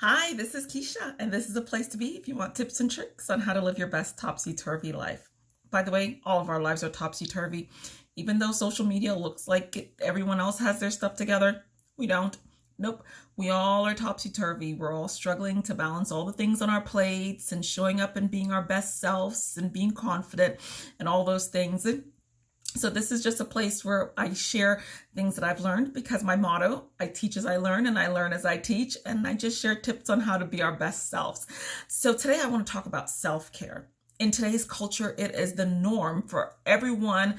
Hi, this is Keisha, and this is a place to be if you want tips and tricks on how to live your best topsy-turvy life. By the way, all of our lives are topsy-turvy. Even though social media looks like everyone else has their stuff together, we don't. Nope, we all are topsy-turvy. We're all struggling to balance all the things on our plates and showing up and being our best selves and being confident and all those things. So this is just a place where I share things that I've learned because my motto, I teach as I learn and I learn as I teach, and I just share tips on how to be our best selves. So today I want to talk about self-care. In today's culture, it is the norm for everyone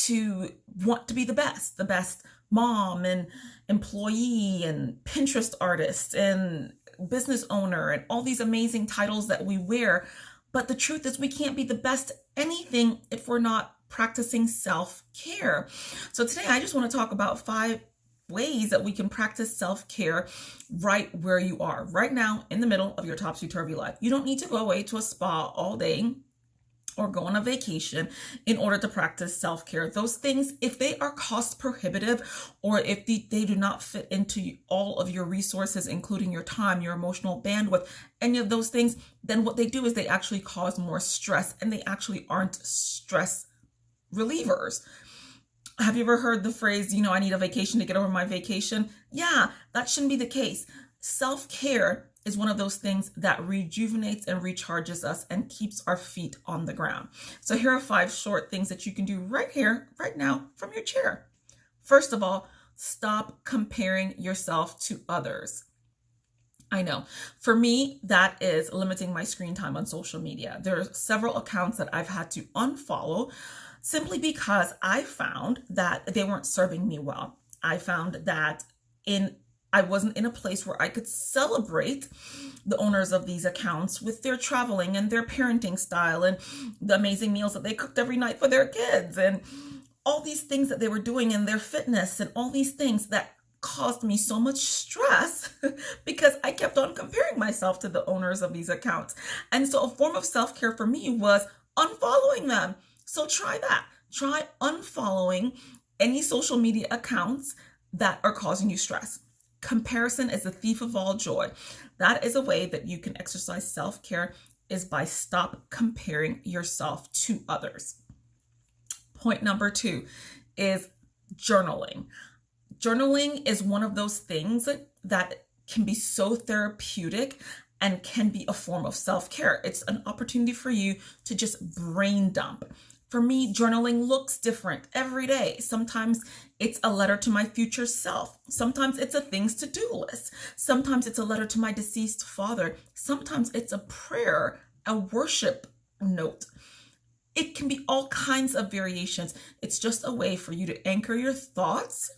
to want to be the best mom and employee and Pinterest artist and business owner and all these amazing titles that we wear. But the truth is we can't be the best anything if we're not practicing self-care. So today I just want to talk about 5 ways that we can practice self-care right where you are, right now in the middle of your topsy-turvy life. You don't need to go away to a spa all day or go on a vacation in order to practice self-care. Those things, if they are cost prohibitive or if they do not fit into all of your resources, including your time, your emotional bandwidth, any of those things, then what they do is they actually cause more stress, and they actually aren't stress relievers. Have you ever heard the phrase, I need a vacation to get over my vacation? Yeah, that shouldn't be the case. Self-care is one of those things that rejuvenates and recharges us and keeps our feet on the ground. So here are 5 short things that you can do right here, right now, from your chair. First of all, stop comparing yourself to others. I know. For me, that is limiting my screen time on social media. There are several accounts that I've had to unfollow simply because I found that they weren't serving me well. I found that I wasn't in a place where I could celebrate the owners of these accounts with their traveling and their parenting style and the amazing meals that they cooked every night for their kids and all these things that they were doing in their fitness and all these things that caused me so much stress because I kept on comparing myself to the owners of these accounts. And so a form of self-care for me was unfollowing them. So try that. Try unfollowing any social media accounts that are causing you stress. Comparison is the thief of all joy. That is a way that you can exercise self-care, is by stop comparing yourself to others. Point number 2 is journaling. Journaling is one of those things that can be so therapeutic and can be a form of self-care. It's an opportunity for you to just brain dump. For me, journaling looks different every day. Sometimes it's a letter to my future self. Sometimes it's a things to do list. Sometimes it's a letter to my deceased father. Sometimes it's a prayer, a worship note. It can be all kinds of variations. It's just a way for you to anchor your thoughts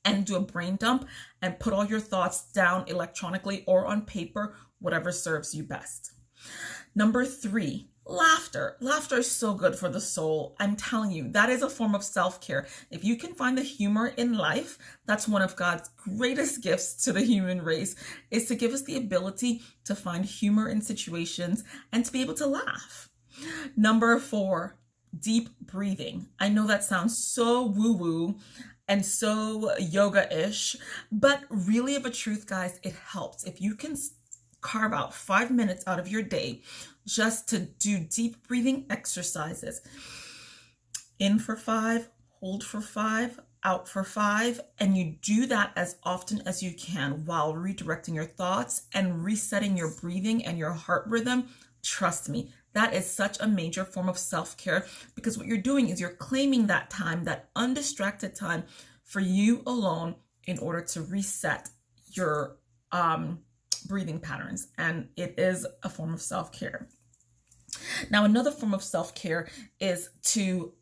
and do a brain dump and put all your thoughts down electronically or on paper, whatever serves you best. Number 3, laughter. Laughter is so good for the soul. I'm telling you, that is a form of self-care. If you can find the humor in life, that's one of God's greatest gifts to the human race, is to give us the ability to find humor in situations and to be able to laugh. Number 4, deep breathing. I know that sounds so woo-woo and so yoga-ish, but really of a truth, guys, it helps. If you can carve out 5 minutes out of your day just to do deep breathing exercises. In for 5, hold for 5, out for 5, and you do that as often as you can while redirecting your thoughts and resetting your breathing and your heart rhythm. Trust me, that is such a major form of self-care, because what you're doing is you're claiming that time, that undistracted time for you alone in order to reset your breathing patterns, and it is a form of self-care. Now, another form of self-care is to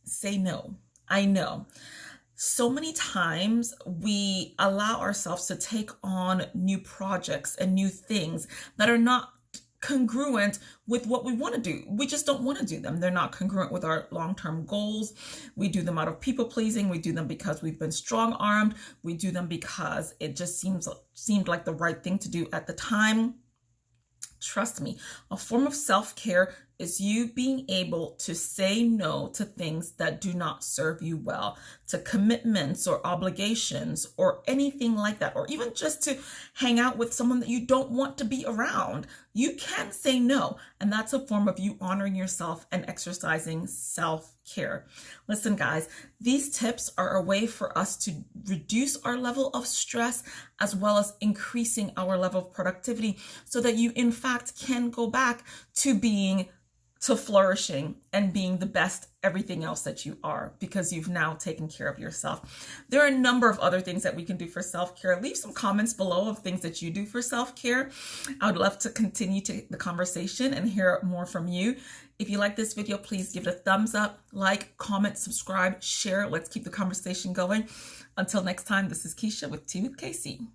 say no. I know so many times we allow ourselves to take on new projects and new things that are not congruent with what we want to do. We just don't want to do them. They're not congruent with our long-term goals. We do them out of people pleasing. We do them because we've been strong-armed. We do them because it just seemed like the right thing to do at the time. Trust me, a form of self-care is you being able to say no to things that do not serve you well, to commitments or obligations or anything like that, or even just to hang out with someone that you don't want to be around. You can say no, and that's a form of you honoring yourself and exercising self-care. Listen, guys, these tips are a way for us to reduce our level of stress as well as increasing our level of productivity so that you, in fact, can go back to flourishing and being the best everything else that you are, because you've now taken care of yourself. There are a number of other things that we can do for self-care. Leave some comments below of things that you do for self-care. I would love to continue the conversation and hear more from you. If you like this video, please give it a thumbs up, like, comment, subscribe, share. Let's keep the conversation going. Until next time, this is Keisha with Tea with KC.